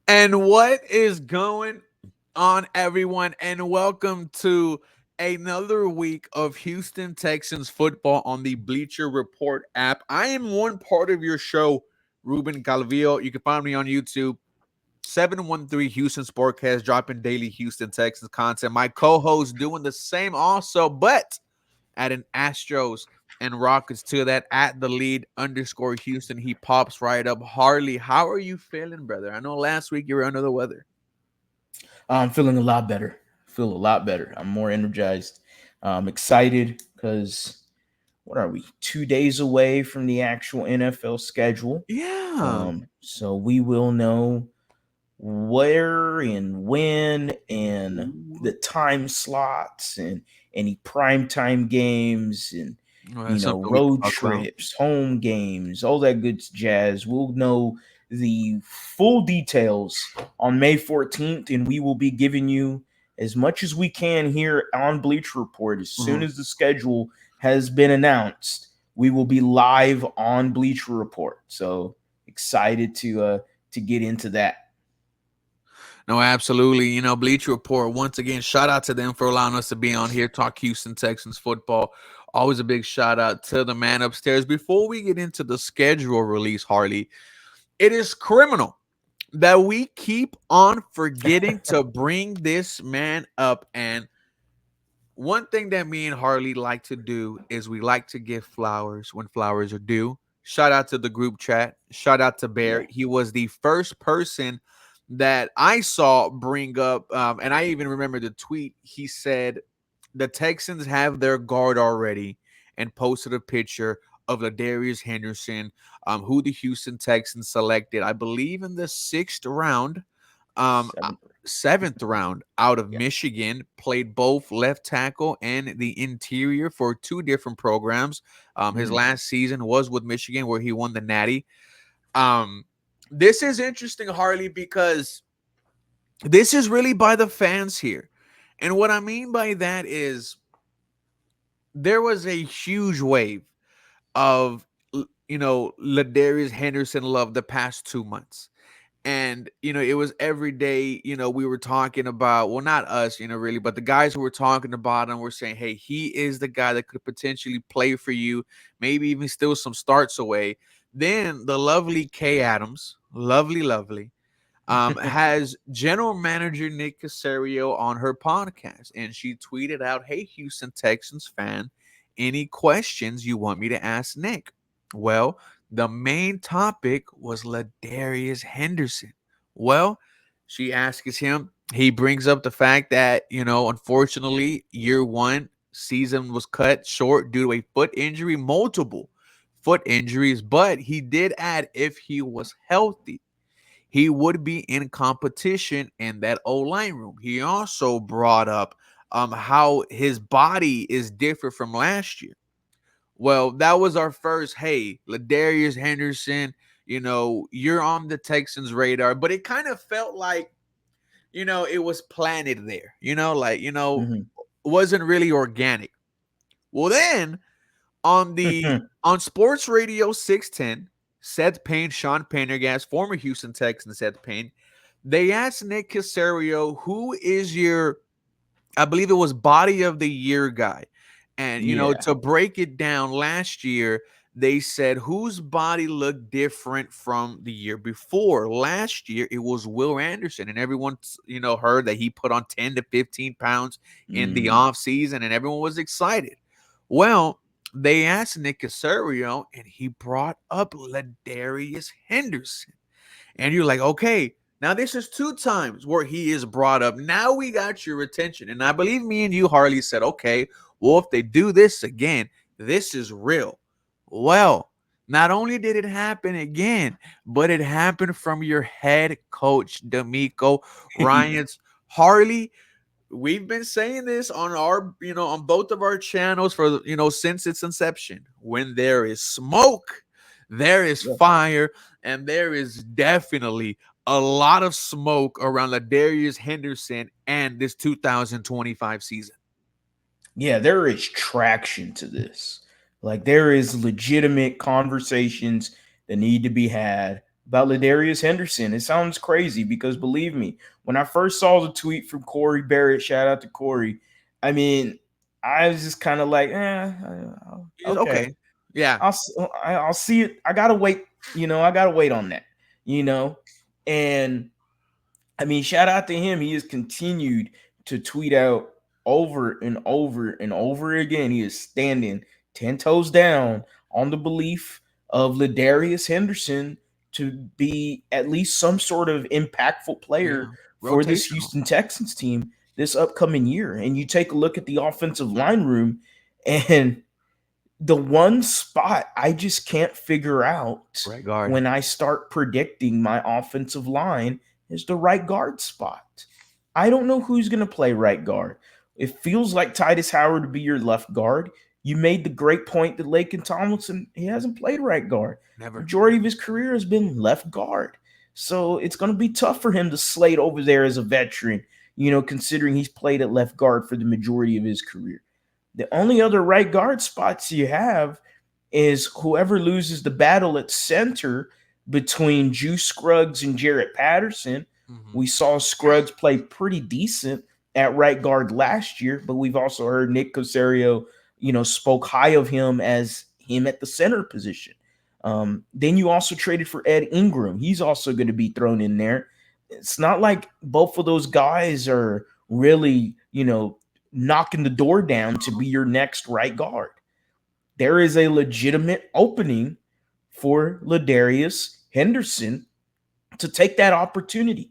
And what is going on, everyone? And welcome to another week of Houston Texans football on the Bleacher Report app. I am one part of your show, Ruben Calvillo. You can find me on YouTube, 713 Houston Sportcast, dropping daily Houston Texans content. My co host doing the same also, but at an Astros and Rockets to that at TheLead _ Houston. He pops right up. Harley, how are you feeling, brother? I know last week you were under the weather. I'm feeling a lot better. Feel a lot better. I'm more energized. I'm excited because what are we? 2 days away from the actual NFL schedule. Yeah. So we will know where and when and the time slots and any primetime games and Well, that's something we can road talk about. trips, home games, all that good jazz. We'll know the full details on May 14th, and we will be giving you as much as we can here on Bleach Report. As soon Mhm. as the schedule has been announced, we will be live on Bleach Report. So excited to get into that. No, absolutely. Bleacher Report, once again, shout out to them for allowing us to be on here, talk Houston Texans football. Always a big shout out to the man upstairs. Before we get into the schedule release, Harley, it is criminal that we keep on forgetting to bring this man up. And one thing that me and Harley like to do is we like to give flowers when flowers are due. Shout out to the group chat. Shout out to Yeah. Bear. He was the first person that I saw bring up, and I even remember the tweet. He said, the Texans have their guard already, and posted a picture of Ladarius Henderson, who the Houston Texans selected, I believe, in the sixth round, Seventh. seventh round out of Yeah. Michigan. Played both left tackle and the interior for two different programs. His Mm. last season was with Michigan, where he won the Natty. Um, this is interesting, Harley, because this is really by the fans here. And what I mean by that is there was a huge wave of Ladarius Henderson love the past 2 months. And it was every day, we were talking about, well, not us, really, but the guys who were talking about him were saying, hey, he is the guy that could potentially play for you, maybe even steal some starts away. Then the lovely Kay Adams, lovely, has general manager Nick Casario on her podcast, and she tweeted out, hey, Houston Texans fan, any questions you want me to ask Nick? Well, the main topic was Ladarius Henderson. Well, she asks him, he brings up the fact that, unfortunately, year one season was cut short due to a foot injury, multiple foot injuries, but he did add if he was healthy, he would be in competition in that O line room. He also brought up how his body is different from last year. Well, that was our first, hey, Ladarius Henderson, you're on the Texans radar, but it kind of felt like, it was planted there, Mhm. wasn't really organic. Well, then on Sports Radio 610, Seth Payne, Sean Pendergast, former Houston Texan Seth Payne, they asked Nick Casario, who is your, I believe it was body of the year guy. And, Yeah. to break it down, last year, they said whose body looked different from the year before. Last year, it was Will Anderson, and everyone, heard that he put on 10 to 15 pounds in the Mhm. off season, and everyone was excited. Well, they asked Nick Casario, and he brought up Ladarius Henderson. And you're like, okay, now this is two times where he is brought up. Now we got your attention. And I believe me and you, Harley, said, okay, well, if they do this again, this is real. Well, not only did it happen again, but it happened from your head coach, D'Amico Yeah. Ryans. Harley, we've been saying this on our, on both of our channels for, since its inception. When there is smoke, there is Yeah. fire, and there is definitely a lot of smoke around Ladarius Henderson and this 2025 season. Yeah, there is traction to this. Like there is legitimate conversations that need to be had about Ladarius Henderson. It sounds crazy because believe me, when I first saw the tweet from Corey Barrett, shout out to Corey, I mean, I was just kind of like, okay, Okay. Yeah. I'll see it. I gotta wait. I gotta wait on that. You know, and I mean, shout out to him. He has continued to tweet out over and over and over again. He is standing 10 toes down on the belief of Ladarius Henderson to be at least some sort of impactful player Yeah. for this Rotational. Houston Texans team this upcoming year. And you take a look at the offensive line room, and the one spot I just can't figure out Right guard. when I start predicting my offensive line is the right guard spot. I don't know who's going to play right guard. It feels like Titus Howard to be your left guard. You made the great point that Lakin Tomlinson, he hasn't played right guard. Never. Majority of his career has been left guard. So it's going to be tough for him to slate over there as a veteran, considering he's played at left guard for the majority of his career. The only other right guard spots you have is whoever loses the battle at center between Juice Scruggs and Jarrett Patterson. Hmm. We saw Scruggs play pretty decent at right guard last year, but we've also heard Nick Caserio, spoke high of him as him at the center position. Then you also traded for Ed Ingram. He's also going to be thrown in there. It's not like both of those guys are really, knocking the door down to be your next right guard. There is a legitimate opening for Ladarius Henderson to take that opportunity.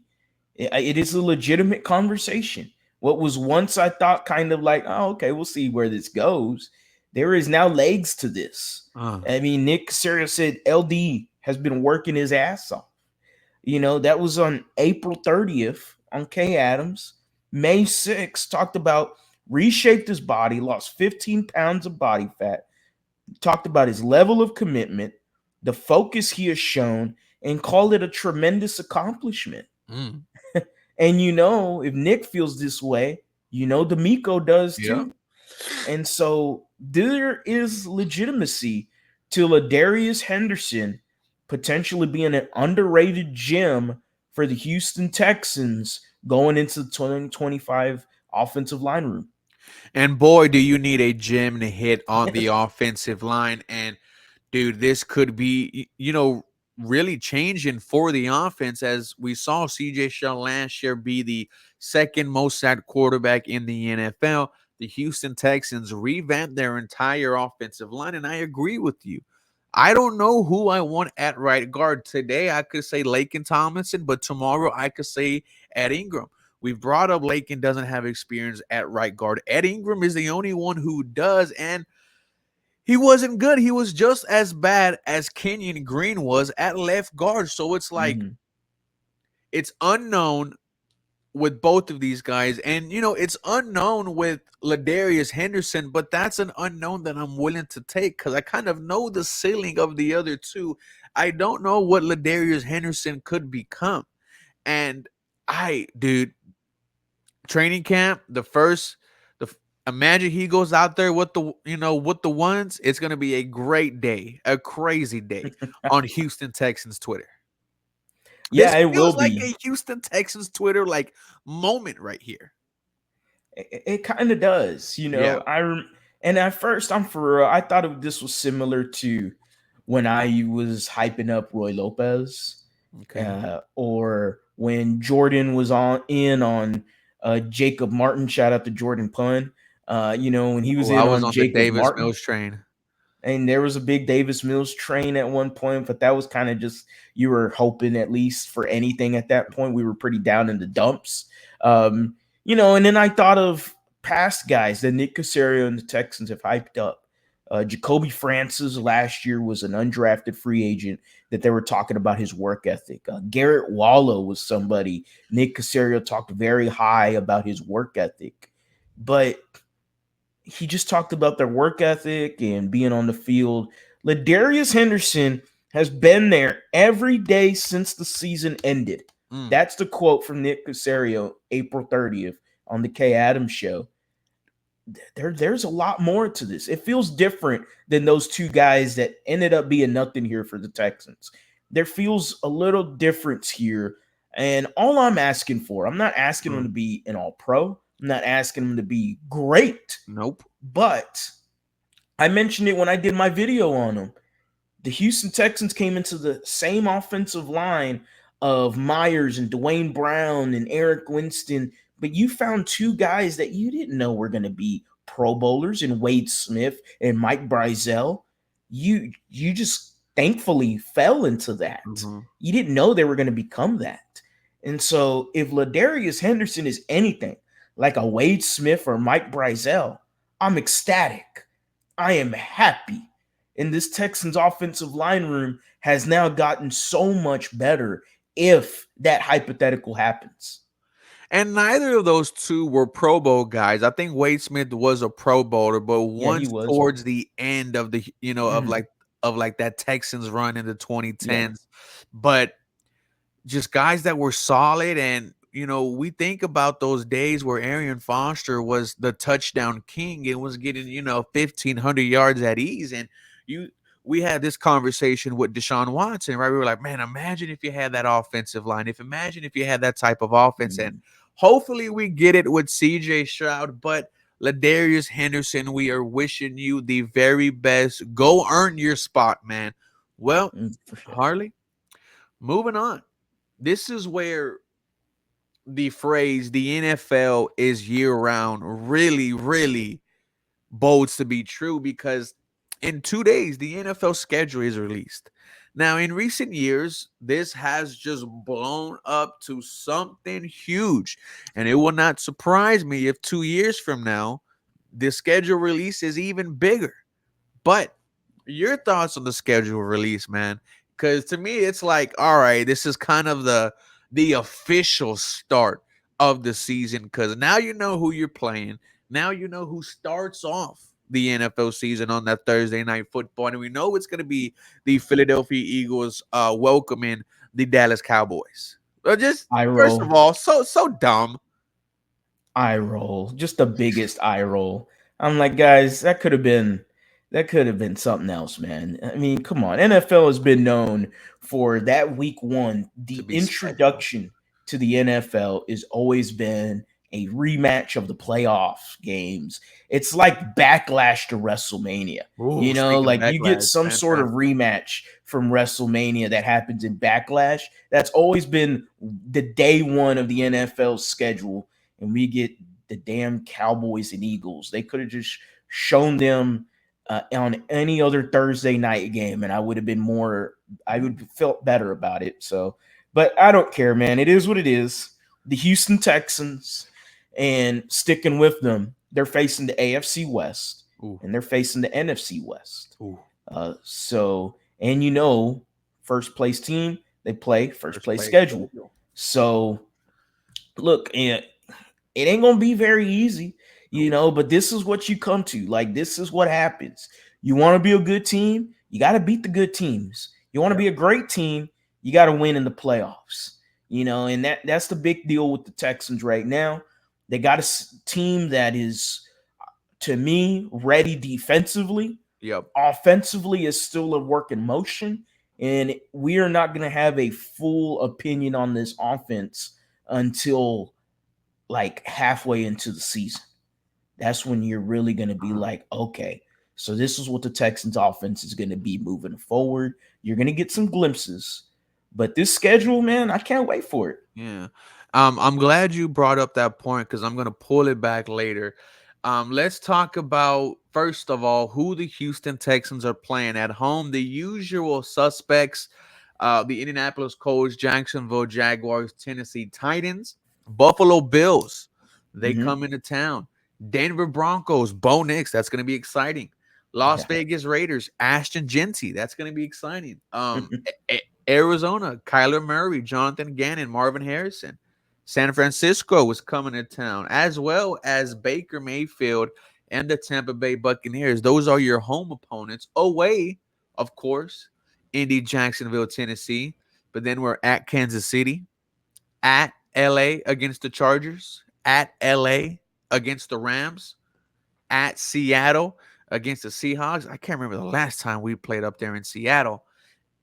It is a legitimate conversation. What was once I thought kind of like, oh, okay, we'll see where this goes. There is now legs to this. I mean, Nick Caserio said LD has been working his ass off. That was on April 30th on K Adams. May 6th talked about reshaped his body, lost 15 pounds of body fat, talked about his level of commitment, the focus he has shown, and called it a tremendous accomplishment. Mm. And if Nick feels this way, D'Amico does Yeah. too. And so there is legitimacy to Ladarius Henderson potentially being an underrated gem for the Houston Texans going into the 2025 offensive line room. And boy, do you need a gem to hit on the offensive line. And dude, this could be, really changing for the offense, as we saw CJ Shell last year be the second most sacked quarterback in the NFL. The Houston Texans revamped their entire offensive line, and I agree with you. I don't know who I want at right guard. Today, I could say Lakin Tomlinson, but tomorrow I could say Ed Ingram. We've brought up Lakin doesn't have experience at right guard. Ed Ingram is the only one who does, and he wasn't good. He was just as bad as Kenyon Green was at left guard. So it's like, Mhm. it's unknown with both of these guys. And, it's unknown with Ladarius Henderson, but that's an unknown that I'm willing to take because I kind of know the ceiling of the other two. I don't know what Ladarius Henderson could become. And dude, training camp, imagine he goes out there with the ones. It's gonna be a great day, a crazy day on Houston Texans Twitter. This Yeah, it will feels like be. a Houston Texans Twitter like moment right here. It kind of does, Yeah. and at first, I'm for real. I thought this was similar to when I was hyping up Roy Lopez, Okay. or when Jordan was on Jacob Martin. Shout out to Jordan Pun. When he was Oh, I in was on on the Jacob Davis Martin. Mills train. And there was a big Davis Mills train at one point, but that was kind of just you were hoping at least for anything at that point. We were pretty down in the dumps. And then I thought of past guys that Nick Caserio and the Texans have hyped up. Jacoby Francis last year was an undrafted free agent that they were talking about his work ethic. Garrett Wallow was somebody Nick Caserio talked very high about his work ethic. But he just talked about their work ethic and being on the field. Ladarius Henderson has been there every day since the season ended. Mm. That's the quote from Nick Caserio, April 30th on the K Adams show. There's a lot more to this. It feels different than those two guys that ended up being nothing here for the Texans. there feels a little difference here. And all I'm asking for, I'm not asking him to be an all pro. I'm not asking him to be great. Nope. But I mentioned it when I did my video on him. The Houston Texans came into the same offensive line of Myers and Dwayne Brown and Eric Winston, but you found two guys that you didn't know were going to be Pro Bowlers in Wade Smith and Mike Brizell. You just thankfully fell into that. Mhm. You didn't know they were going to become that. And so if Ladarius Henderson is anything like a Wade Smith or Mike Brizell, I'm ecstatic. I am happy. And this Texans offensive line room has now gotten so much better if that hypothetical happens. And neither of those two were Pro Bowl guys. I think Wade Smith was a Pro Bowler, but Yeah, he once was. towards the end of the, Mhm. of like that Texans run in the Yeah. 2010s. But just guys that were solid. And we think about those days where Arian Foster was the touchdown king and was getting 1,500 yards at ease. And you we had this conversation with Deshaun Watson, right? We were like, man, imagine if you had that offensive line. Imagine if you had that type of offense. And Mhm. hopefully we get it with CJ Stroud. But Ladarius Henderson, we are wishing you the very best. Go earn your spot, man. Well, For sure. Harley, moving on. This is where the phrase the NFL is year round really, really bodes to be true, because in 2 days, the NFL schedule is released. Now, in recent years, this has just blown up to something huge. And it will not surprise me if 2 years from now, the schedule release is even bigger. But your thoughts on the schedule release, man? Because to me, it's like, all right, this is kind of the official start of the season. Because now you know who you're playing. Now you know who starts off the NFL season on that Thursday night football, and we know it's going to be the Philadelphia Eagles welcoming the Dallas Cowboys. Just Eye first of roll. all, so dumb. Eye roll. Just the biggest eye roll. I'm like, guys, that could have been something else, man. I mean, come on. NFL has been known for that week one. To The be special. introduction to the NFL has always been a rematch of the playoff games. It's like backlash to WrestleMania. Ooh, speaking of Like you get backlash, some sort of fantastic. rematch from WrestleMania that happens in Backlash. That's always been the day one of the NFL schedule, and we get the damn Cowboys and Eagles. They could have just shown them on any other Thursday night game, and I would have been more. I would have felt better about it. So, but I don't care, man. It is what it is. The Houston Texans, and sticking with them, they're facing the AFC West Ooh, and they're facing the NFC West. ooh. And first place team, they play first First place place schedule. schedule. So look, it ain't gonna be very easy, Nope. but this is what you come to. Like, this is what happens. You want to be a good team, you got to beat the good teams. You want to Yep. be a great team, you got to win in the playoffs. And that's the big deal with the Texans right now. They got a team that is, to me, ready defensively. Yep. Offensively is still a work in motion, and we are not going to have a full opinion on this offense until like halfway into the season. That's when you're really going to be like, okay, so this is what the Texans offense is going to be moving forward. You're going to get some glimpses, but this schedule, man, I can't wait for it. Yeah. I'm glad you brought up that point because I'm gonna pull it back later. Let's talk about first of all who the Houston Texans are playing at home. The usual suspects: the Indianapolis Colts, Jacksonville Jaguars, Tennessee Titans, Buffalo Bills. They Mm-hmm. come into town. Denver Broncos, Bo Nix. That's gonna be exciting. Las Vegas Raiders, Ashton Genty. That's gonna be exciting. Arizona, Kyler Murray, Jonathan Gannon, Marvin Harrison. San Francisco was coming to town, as well as Baker Mayfield and the Tampa Bay Buccaneers. Those are your home opponents. Away, of course, Indy, Jacksonville, Tennessee. But then we're at Kansas City, at LA against the Chargers, at LA against the Rams, at Seattle against the Seahawks. I can't remember the last time we played up there in Seattle.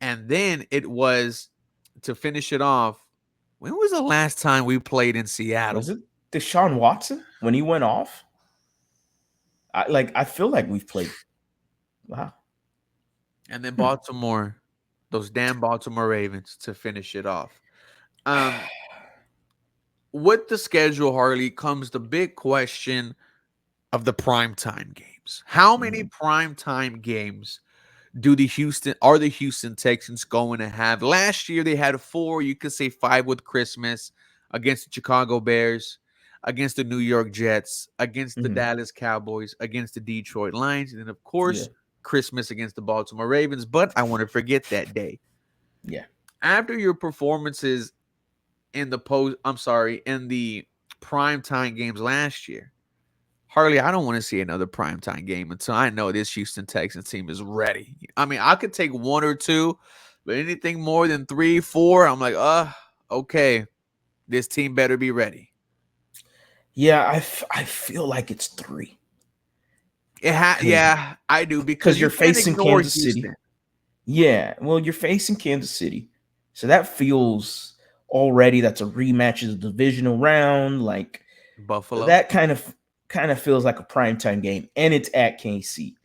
And then it was to finish it off. When was the last time we played in Was Seattle? it Deshaun Watson when he went off? I feel like we've played. Wow. And then Hmm. Baltimore, those damn Baltimore Ravens to finish it off. Um, with the schedule, Harley, comes the big question of the primetime games. How many Mhm. primetime games are the Houston Texans going to have? Last year they had four, you could say five with Christmas, against the Chicago Bears, against the New York Jets, against the Mhm. Dallas Cowboys, against the Detroit Lions, and then of Yeah. course Christmas against the Baltimore Ravens. But I want to forget that day. Yeah. After your performances in the primetime games last year, Harley, I don't want to see another primetime game until I know this Houston Texans team is ready. I mean, I could take one or two, but anything more than three, four, I'm like, okay, this team better be ready. Yeah, I feel like it's three because Yeah, I do because you're you can't facing ignore Kansas City. Houston. Yeah, well, you're facing Kansas City, so that feels already that's a rematch of the divisional round. Like Buffalo, that kind of feels like a primetime game, and it's at KC.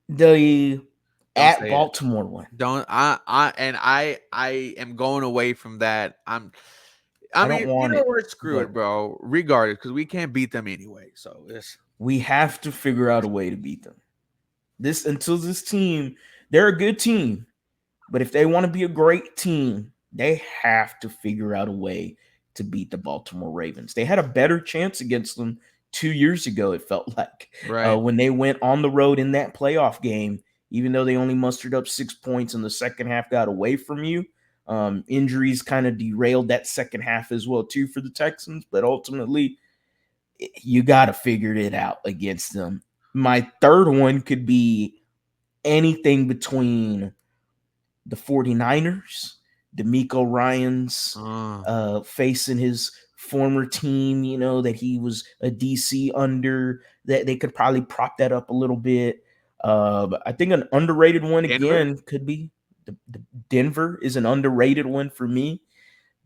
The don't at say it. Baltimore one, Don't I am going away from that. I I don't mean, you want know it, what? Screw but it, bro. Regardless, because we can't beat them anyway. So it's we have to figure out a way to beat them. This until this team, they're a good team. But if they want to be a great team, they have to figure out a way to beat the Baltimore Ravens. They had a better chance against them 2 years ago, it felt like, right. when they went on the road in that playoff game, even though they only mustered up 6 points in the second half, got away from you. Injuries kind of derailed that second half as well, too, for the Texans. But ultimately, you got to figure it out against them. My third one could be anything between the 49ers, D'Amico Ryans Uh, facing his former team, that he was a DC under, that they could probably prop that up a little bit. I think an underrated one Denver. again could be the Denver is an underrated one for me.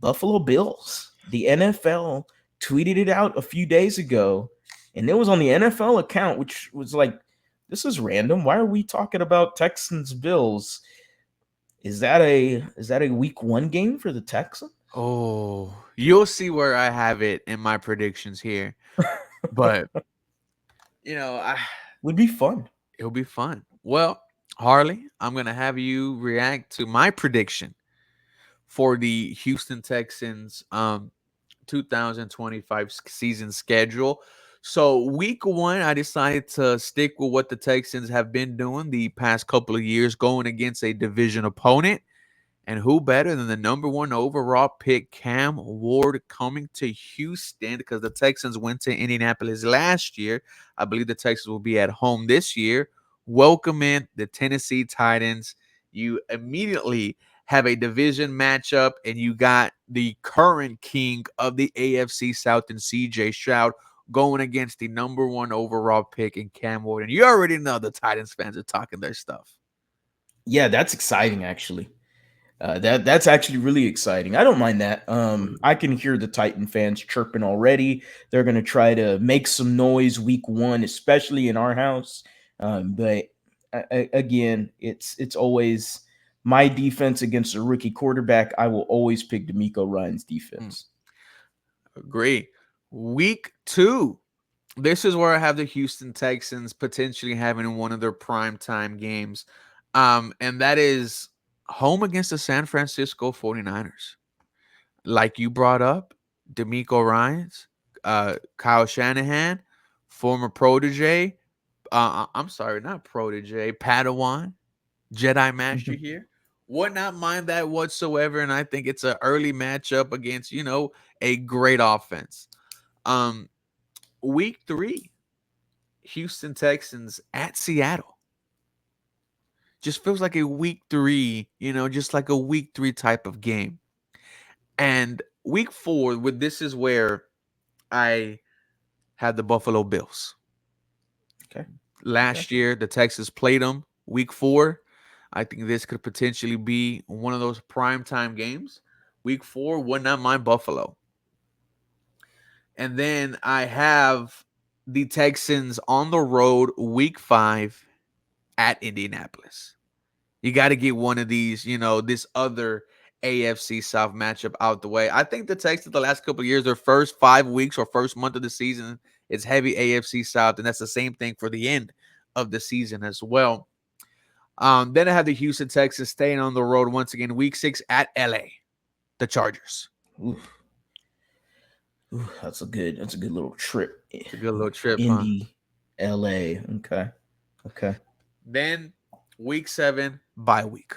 Buffalo Bills. The NFL tweeted it out a few days ago, and it was on the NFL account, which was like, this is random. Why are we talking about Texans Bills? Is that a week one game for the Texans? Oh, you'll see where I have it in my predictions here. But you know, I Would be fun. it'll be fun. Well, Harley, I'm gonna have you react to my prediction for the Houston Texans 2025 season schedule. So week one, I decided to stick with what the Texans have been doing the past couple of years, going against a division opponent. And who better than the number one overall pick, Cam Ward, coming to Houston because the Texans went to Indianapolis last year. I believe the Texans will be at home this year. Welcome in the Tennessee Titans. You immediately have a division matchup, and you got the current king of the AFC South and CJ Stroud going against the number one overall pick in Cam Ward. And you already know the Titans fans are talking their stuff. Yeah, that's exciting actually. That's actually really exciting. I don't mind that. I can hear the Titan fans chirping already. They're gonna try to make some noise week one, especially in our house. But again, it's always my defense against a rookie quarterback. I will always pick D'Amico Ryan's Mm, defense. agree. Week two. This is where I have the Houston Texans potentially having one of their primetime games. And that is home against the San Francisco 49ers. Like you brought up, D'Amico Ryans, Kyle Shanahan, former protege. I'm sorry, not protege, Padawan, Jedi Master here. Would not mind that whatsoever. And I think it's an early matchup against, a great offense. Um, week three, Houston Texans at Seattle. Just feels like a week three, just like a week three type of game. And week four, with this is where I had the Buffalo Bills. Okay. Okay. Last year, the Texans played them week four. I think this could potentially be one of those primetime games. Week 4 would not mind Buffalo. And then I have the Texans on the road week 5 at Indianapolis. You got to get one of these, this other AFC South matchup out the way. I think the Texans the last couple of years, their first 5 weeks or first month of the season is heavy AFC South, and that's the same thing for the end of the season as well. Then I have the Houston Texans staying on the road once again, week 6 at LA, the Chargers. Oof. Ooh, that's a good little trip. It's a good little trip, huh? Indy, LA. Okay. Then week 7 bye week.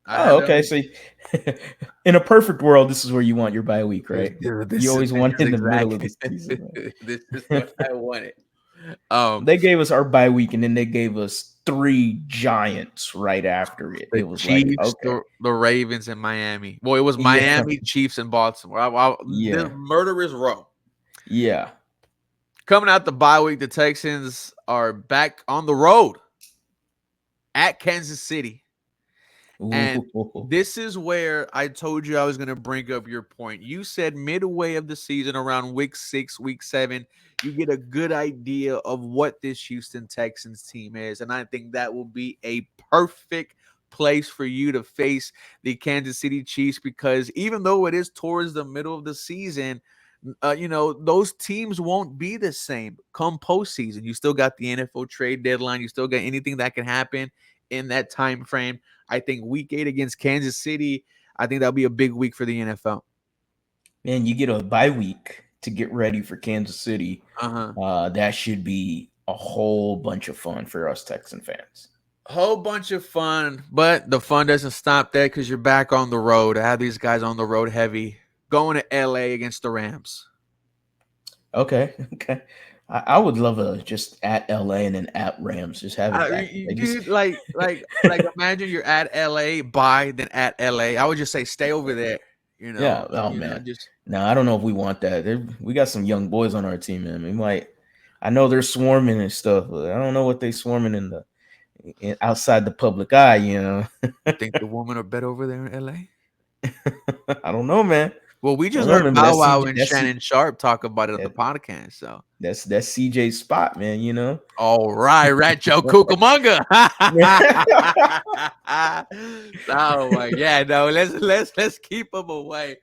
Oh, okay. So in a perfect world, this is where you want your bye week, right? You always want it in the middle of the season. Right? This is what I wanted. They gave us our bye week, and then they gave us 3 Giants right after it. It was Chiefs, like, okay, the Ravens, and Miami. Well, it was Miami, Chiefs, and Baltimore. The murderous row. Yeah. Coming out the bye week, the Texans are back on the road at Kansas City. And this is where I told you I was going to bring up your point. You said midway of the season, around week 6, week 7, you get a good idea of what this Houston Texans team is. And I think that will be a perfect place for you to face the Kansas City Chiefs, because even though it is towards the middle of the season, those teams won't be the same come postseason. You still got the NFL trade deadline. You still got anything that can happen in that time frame. I think week 8 against Kansas City, I think that'll be a big week for the NFL. Man, you get a bye week to get ready for Kansas City. That should be a whole bunch of fun for us Texan fans. Whole bunch of fun, but the fun doesn't stop there because you're back on the road. I have these guys on the road heavy, going to LA against the Rams. Okay. I would love a just at LA and then at Rams. Just have it back. Dude, like imagine you're at LA, bye, then at LA. I would just say stay over there. Yeah. Oh man. No, I don't know if we want that. We got some young boys on our team, man. We might. I know they're swarming and stuff, but I don't know what they swarming in outside the public eye. You think the women are better over there in LA? I don't know, man. Well, we just heard Bow Wow and Shannon Sharp talk about it on the podcast. So that's CJ's spot, man. All right, Rancho Cucamonga. Oh my, yeah, no, let's keep them away.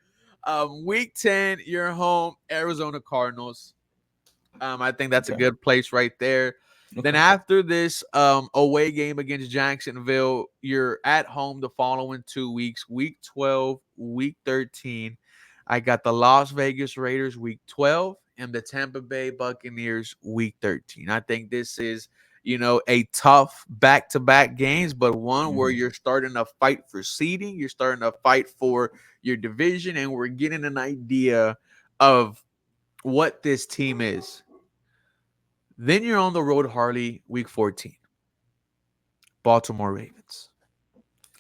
Week 10, you're home, Arizona Cardinals. I think that's a good place right there. Okay. Then after this away game against Jacksonville, you're at home the following 2 weeks, week 12, week 13. I got the Las Vegas Raiders week 12 and the Tampa Bay Buccaneers week 13. I think this is, a tough back-to-back games, but one where you're starting to fight for seeding, you're starting to fight for your division, and we're getting an idea of what this team is. Then you're on the road, Harley, week 14. Baltimore Ravens.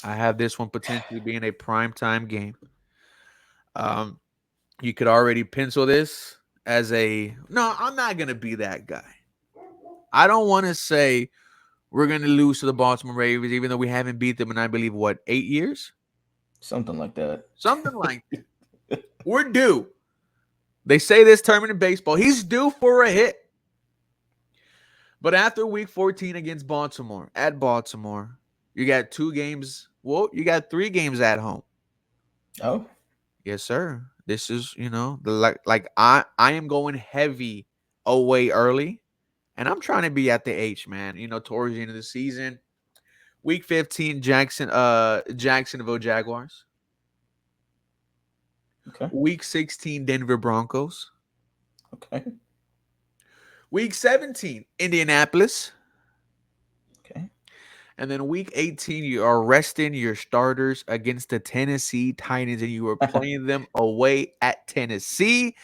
I have this one potentially being a primetime game. You could already pencil this as no, I'm not going to be that guy. I don't want to say we're going to lose to the Baltimore Ravens, even though we haven't beat them in, I believe, 8 years? Something like that. Something like that. We're due. They say this term in baseball. He's due for a hit. But after week 14 against Baltimore, at Baltimore, you got 2 games. Well, you got 3 games at home. Oh? Yes, sir. This is, I am going heavy away early, and I'm trying to be at the H, man, towards the end of the season. Week 15, Jacksonville Jaguars. Okay. Week 16, Denver Broncos. Okay. Week 17, Indianapolis. Okay. And then week 18, you are resting your starters against the Tennessee Titans, and you are playing them away at Tennessee.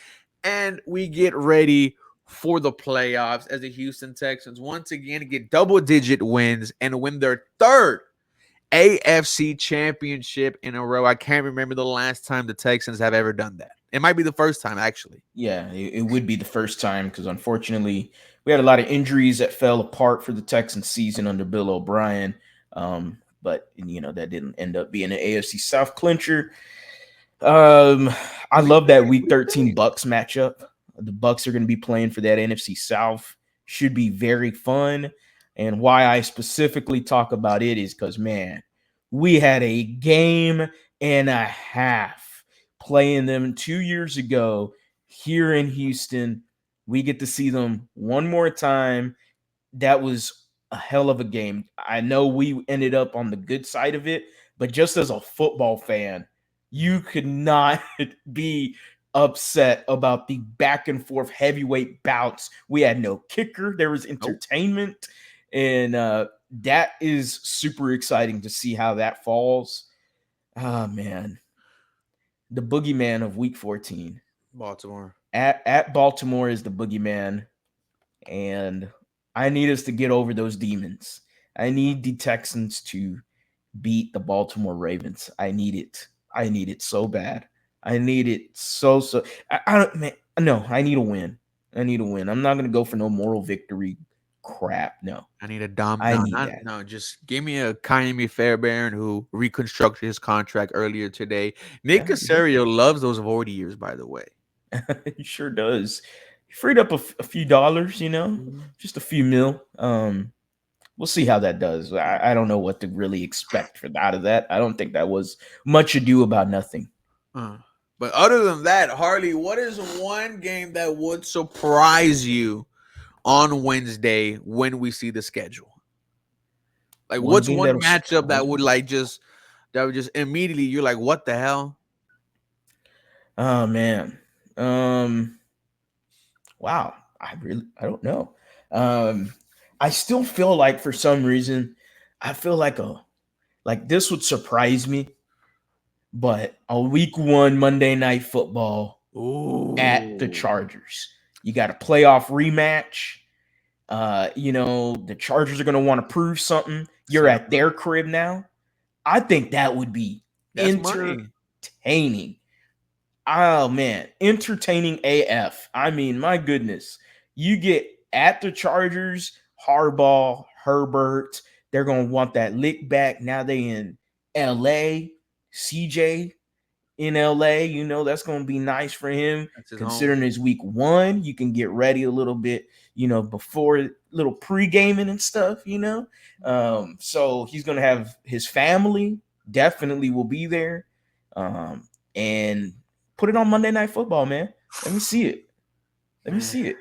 And we get ready for the playoffs as the Houston Texans once again get double-digit wins and win their 3rd AFC championship in a row. I can't remember the last time the Texans have ever done that. It might be the first time, actually. Yeah, it would be the first time because, unfortunately, we had a lot of injuries that fell apart for the Texans season under Bill O'Brien. But that didn't end up being an AFC South clincher. Um, I Week love that Week 13 13. Bucks matchup. The Bucks are going to be playing for that NFC South. Should be very fun. And why I specifically talk about it is because, man, we had a game and a half playing them 2 years ago here in Houston. We get to see them one more time. That was a hell of a game. I know we ended up on the good side of it, but just as a football fan, you could not be upset about the back and forth heavyweight bouts. We had no kicker, there was Nope. entertainment, and that is super exciting to see how that falls. Ah, man, the boogeyman of Week 14 Baltimore. at Baltimore is the boogeyman, and I need us to get over those demons. I need the Texans to beat the Baltimore Ravens. I need it. I need it so bad. I need it so. I don't, man. No, I need a win. I need a win. I'm not gonna go for no moral victory crap. No, I need a Dom. I No, need not that. no. Just give me a Kaimi Fairbairn who reconstructed his contract earlier today. Nick Yeah, he did. Casario loves those void years, by the way. He sure does. He freed up a few dollars. Mhm. Just a few mil. We'll see how that does. I don't know what to really expect out of that. I don't think that was much ado about nothing. Uh, but other than that, Harley, what is one game that would surprise you on Wednesday when we see the schedule? Like, One what's game one that'll matchup surprise that me. would just immediately you're like, what the hell? Oh man. Um. Wow. I don't know. Um. I still feel like for some reason, I feel like this would surprise me, but a week one Monday night football at the Ooh, Chargers. You got a playoff rematch. The Chargers are gonna want to prove something. You're Sam, at their crib now. I think that would be that's money. entertaining. Oh man, entertaining AF. I mean, my goodness. You get at the Chargers, Harbaugh, Herbert. They're gonna want that lick back. Now they in LA. CJ in LA. That's going to be nice for him. That's his home. Considering it's week one, you can get ready a little bit, before little pre gaming and stuff. So he's going to have his family definitely will be there. And put it on Monday Night Football, man. Let me see it. Let me Man, see it.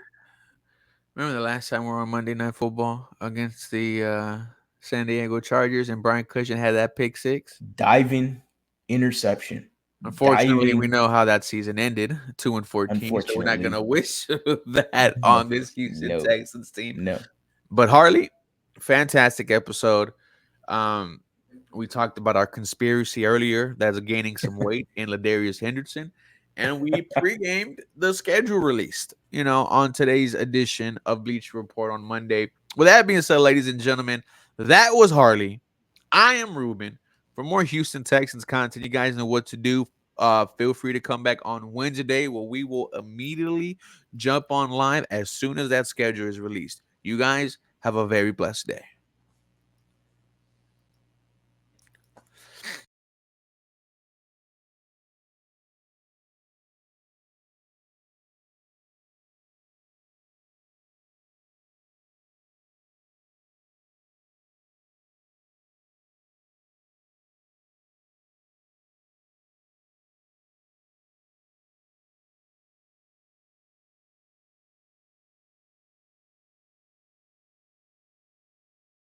remember the last time we were on Monday Night Football against the San Diego Chargers and Brian Cushing had that pick six? Diving interception. Unfortunately, we Diving, know how that season ended, 2-14. So we're not gonna unfortunately. wish that No, on this Houston no, Texans team. no. But Harley, fantastic episode. Um, we talked about our conspiracy earlier that's gaining some weight in Ladarius Henderson, and we pre-gamed the schedule released, on today's edition of Bleach Report on Monday. With that being said, ladies and gentlemen, that was Harley. I am Ruben. For more Houston Texans content, you guys know what to do. Feel free to come back on Wednesday where we will immediately jump on live as soon as that schedule is released. You guys have a very blessed day.